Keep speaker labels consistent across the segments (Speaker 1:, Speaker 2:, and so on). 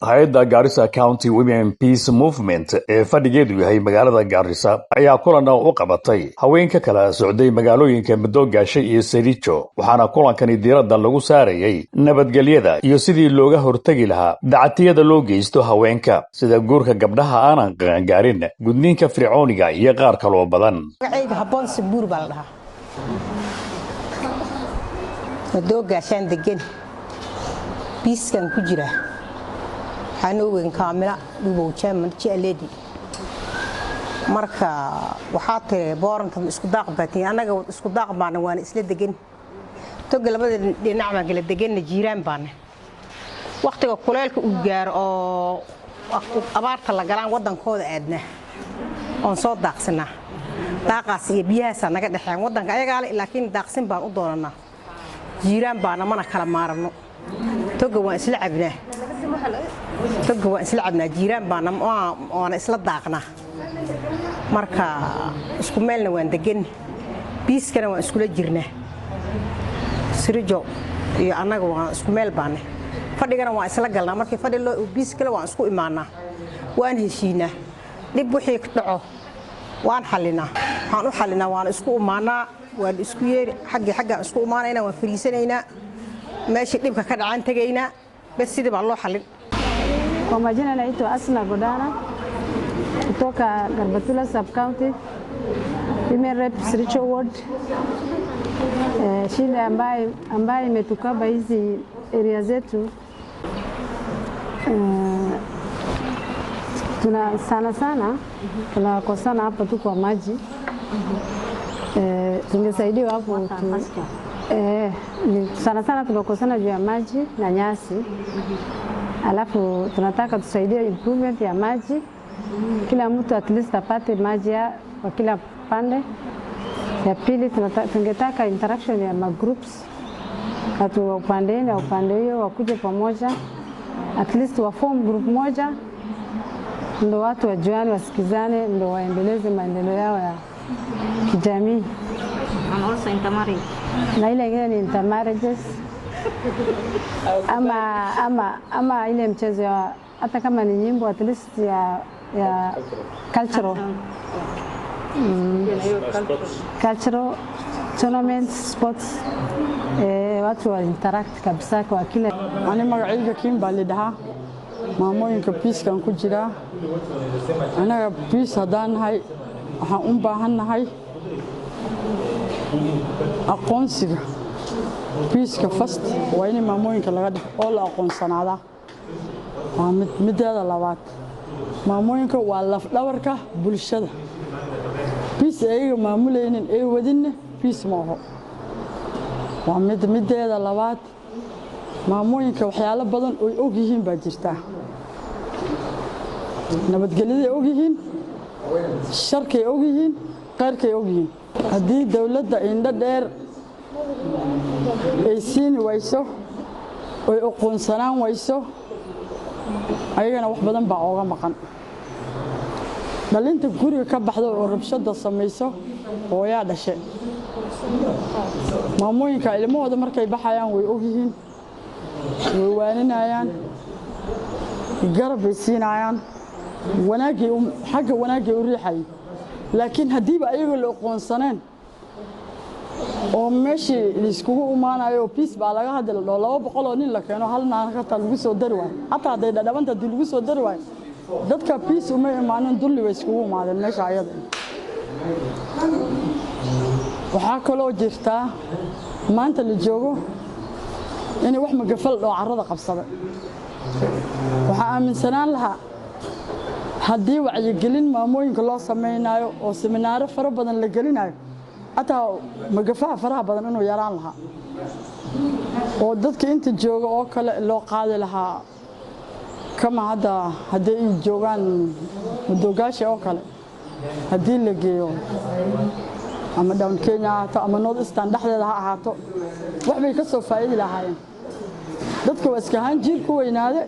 Speaker 1: hay'adda Garissa County Women Peace Movement ee fadhigeedu yahay magaalada Garissa ayaa kulan u qabatay haweenka kala socday magaalooyinka Madoogaashay iyo Sericho waxaana kulankani diiradda lagu saarayay nabadgelyada iyo sidii looga hortagi lahaa dacatiyada loo geysto haweenka sida guurka gabdhaha aanan qangaarin gudniinka fircooniga iyo qaar kale oo badan.
Speaker 2: Madoogaashan degan biiskan ku jira xanuun kaamila dhubow jaman jaleedi marka waxa tiree booranta isku daaqbatin anaga isku daaqbaana waan isla degan toga labada dhinac ma kala degan jiiraan baan waqtiga kuleelka u gaar oo abaarta la galaan wadankooda aadna on soo daaqsana daaqaas iyo biyahaas naga dhaxaan wadanka ayaga laakiin daaqsin baan u doonana jiiraan baana mana kala maarno toga waan isla cabnaa jiiraan baana oo isla daaqna marka isku meelna waan degan biiskana waan isku la jirnaa Sericho iyo anaga waan isku meel baana fadhigana waan isla galnaa markii fadhi loo biiskala waan isku imaanaa waan heshiinaa dib wixii ka dhaco waan xalinaa waxaan u xalinaa waan isku imaanaa waan isku yeeri xagga isku imaanayna waan fariisanaynaa meeshii dhibka ka dhacan tagaynaa bas sidii baa loo xalin.
Speaker 3: Kwa majina naitwa Asna Godana kutoka Garbatula Sub County Women Rep Sericho Ward. Shida ambayo imetukaba hizi area zetu tuna sana tunakosana hapa tu kwa maji. Tungesaidiwa hapo sana tunakosana juu ya maji na nyasi. Alafu tunataka tusaidie improvement ya maji. Kila mtu at least apate maji kwa kila pande. Ya pili tungetaka interaction ya magroups. Watu wa upande na upande hiyo wakuje pamoja. At least wa form group moja. Ndio watu wajuane wasikizane ndio waendeleze maendeleo yao ya kijamii.
Speaker 4: And also intermarriage.
Speaker 3: Na ile ingine ni intermarriages. Ama ile mchezo ya hata kama ni nyimbo at least ya cultural cultural tournaments sports watu wa interact kabisa kwa kila.
Speaker 5: Ani magacayga Kimba lidhaha maamooyinka peace-kan ku jira anaga peace hadaan nahay waxaan u baahannahay aqoonsiga peace-ka first waa in maamooyinka laga dhig oo la aqoonsanaada waa mideeda labaad maamooyinka waa laf dhabarka bulshada peace ay maamulayeen ay wadin peace ma aha waa mideeda labaad maamooyinka waxyaalo badan oo og yihiin baa jirta nabadgelyada og yihiin sharkay og yihiin qayrkay og yihiin haddii dawladda indho dheer ay siin wayso oo aqoonsanaan wayso ayagana wax badan baa ooga maqan dhalinta guriga ka baxdo oo rabshada samayso hooyaa dhashay maamooyinka ilmahooda markay baxayaan way og yihiin way waaninayaan garab ay siinayaan xagga wanaagay u riixay laakiin hadiiba ayaga la aqoonsaneen oo meeshii la iskugu imaanayo peace baa laga hadlo 200 oo nin la keeno hal naan ka tal lagu soo dari waay hatta haday dhadhabanta dib lagu soo dari waay dadka peace uma imaanin dulli way iskugu imaadeen meesha ayada waxa kale oo jirta maanta la joogo in wax magafal oo carrada qabsada waxa aaminsanaan lahaa haddii wacyigelin maamooyinka loo sameeynayo oo seminaaro fara badan la gelinayo ataa magafaha faraha badan inuu yaraan lahaa oo dadka inta jooga oo kale loo qaadi lahaa kama hadda ay joogaan Madoogaashay oo kale haddii la geeyo ama down Kenya ama North Eastern dhexdeeda ha ahaato wax bay ka soo faa'iidi lahaayeen dadka waska ahaan jiil ku weynaade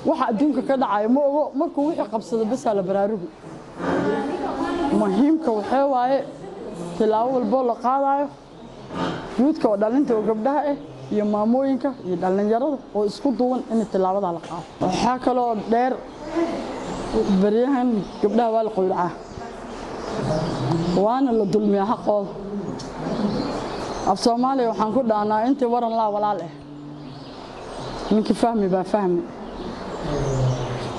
Speaker 5: waxa adduunka ka dhacay ma ogo markuu wixii qabsado bas la baraarugo muhiimka waxa waaye tilaabo walbo la qaadayo yuudka oo dhalinta oo gabdhaha iyo maamooyinka iyo dhalinyarada oo isku duwan in tilaabada la qaado. Waxaa kaloo dheer baryahan gabdhaha waa la qoyraa waana la dulmiyaa xaqooda. af Soomaaliya waxaan ku dhaanaa intii waran la walaal ah ninkii fahmi baa fahmi.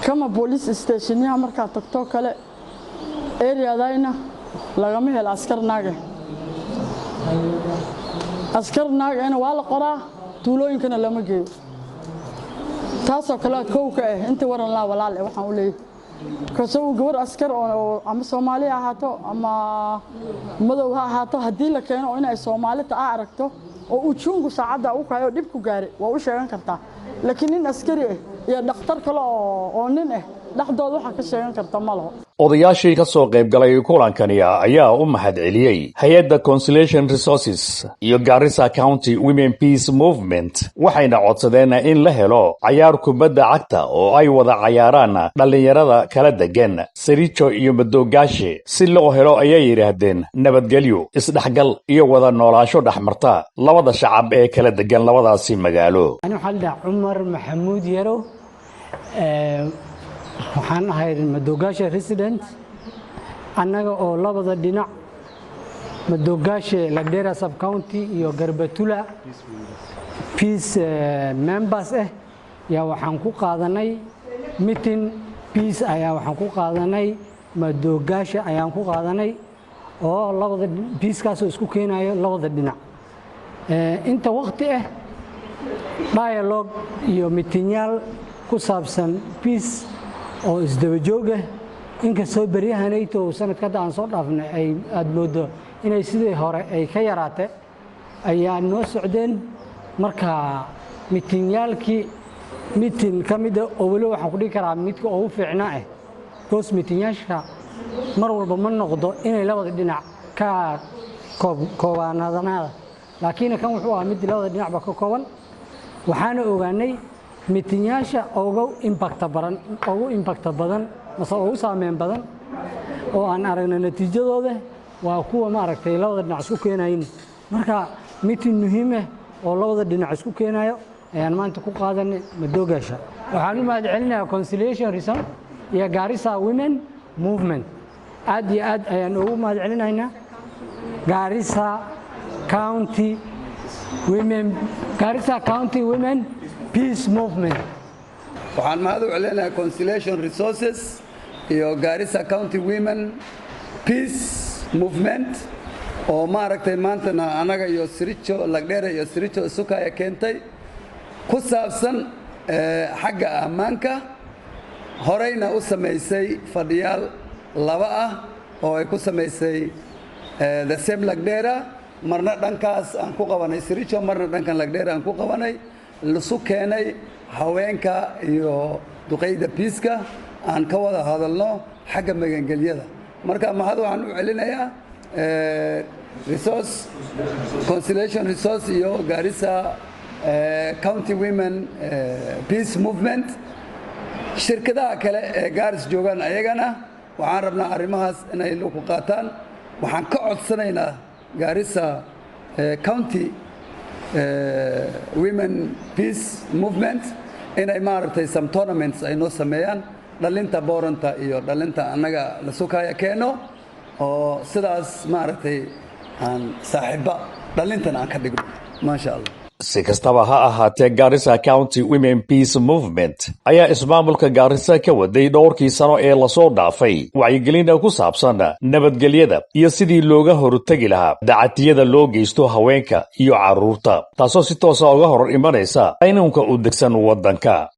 Speaker 5: kama police station ya marka tagto kale area-dayna lagama helo askar naag ana waa la qoraa tuulooyinkana lama geeyo. taasoo kale koow ka ah intii waran la walaal ah waxaan u leeyahay kasoo gabar askar oo ama Soomaali ahaato ama madow ha ahaato haddii la keeno in ay Soomaalida aragto oo uu jungu saacada u kayo dib ku gaaray waa u sheegan kartaa. laakiin in askari ah iyo dhakhtar kale oo nin ah dhaxdooda waxa ka sheegan karta ma laho.
Speaker 1: odayaashii ka soo qayb galay kulankani ayaa u mahadceliyay hay'adda Conciliation Resources iyo Garissa County Women Peace Movement waxayna codsadeen in la helo ciyaar kubadda cagta oo ay wada ciyaaraan dhalinyarada kala degan Sericho iyo Madoogaashe si loo helo ayay yiraahdeen nabadgelyo isdhaxgal iyo wada noolaansho dhaxmarta labada shacab ee kala degan labadaasi magaalo.
Speaker 6: Ani waxaan dhahay Umar Maxamuud Yaro waxaan ahay Madoogaashe resident annaga oo labada dhinac Madoogaashe Lagdera sub county iyo Garbatula peace members yaa waxaan ku qaadanay meeting peace ayaa waxaan ku qaadanay Madoogaashe ayaan ku qaadanay oo labada peace kaas isku keenayo labada dhinac inta waqti dialogue iyo meetingyaal ku saabsan peace oo isdaba jooga inkastoo baryahanayto sanadka aan soo dhaafnay ay aad moodo inay sidii hore ay ka yaraatay ayaa noo socdeen marka meeting kamid oo wali waxaan ku dhigi karaa midka ugu fiicnaa goos meetingyaasha mar walba ma noqdo inay labada dhinac ka koobanadana laakiin kan wuxuu ahaa mid labada dhinacba ka kooban waxaana ogaanay meetingyaasha ugu impact badan mase ugu saameyn badan oo aan aragnay natiijadooda waa kuwa ma aragtay labada dhinac isku keenayeen marka meeting muhiim ah oo labada dhinac isku keenayo ayaan maanta ku qaadanay Madoogaashe. waxaan u mahadcelinayaa Conciliation Resources iyo Garissa Women Movement aad iyo aad ayaan ugu mahadcelinaynaa Garissa County Women Peace Movement.
Speaker 7: waxaan mahad u celinayaa Conciliation Resources iyo Garissa County Women Peace Movement oo maaragtay maantana anaga iyo Sericho Lagdera iyo Sericho Sukaya keentay ku saabsan xagga ammaanka horeyna u sameysay fadhiyaal laba oo ay ku sameysay the same Lagdera marna dhankaas aan ku qabanay Sericho marna dhankan Lagdera aan ku qabanay lasu keenay haweenka iyo duqeyda piiska aan ka wada hadalno xagga magangelyada marka mahad waxaan u celinayaa Conciliation Resources iyo Garissa County Women Peace Movement shirkadaha kale ee Garis joogan ayagana waxaan rabnaa arrimahaas inay loo ku qaataan waxaan ka codsanaynaa Garissa County Women Peace Movement inay maaragtay some tournaments ay noo sameeyaan dhalinta booranta iyo dhalinta annaga la sukaya keeno oo sidaas maaragtay aan saaxiiba dhalintan aan ka dhigno maasha Allah.
Speaker 1: si kastaba ha ahaatee Garissa County Women Peace Movement ayaa ismaamulka Garissa ka waday dhowrkii sano ee la soo dhaafay wacyigelin ku saabsan nabadgelyada iyo sidii looga hortagi lahaa dacatiyada loo geysto haweenka iyo carruurta taasoo si toos ah uga hor imanaysa qaynunka u degsan wadanka.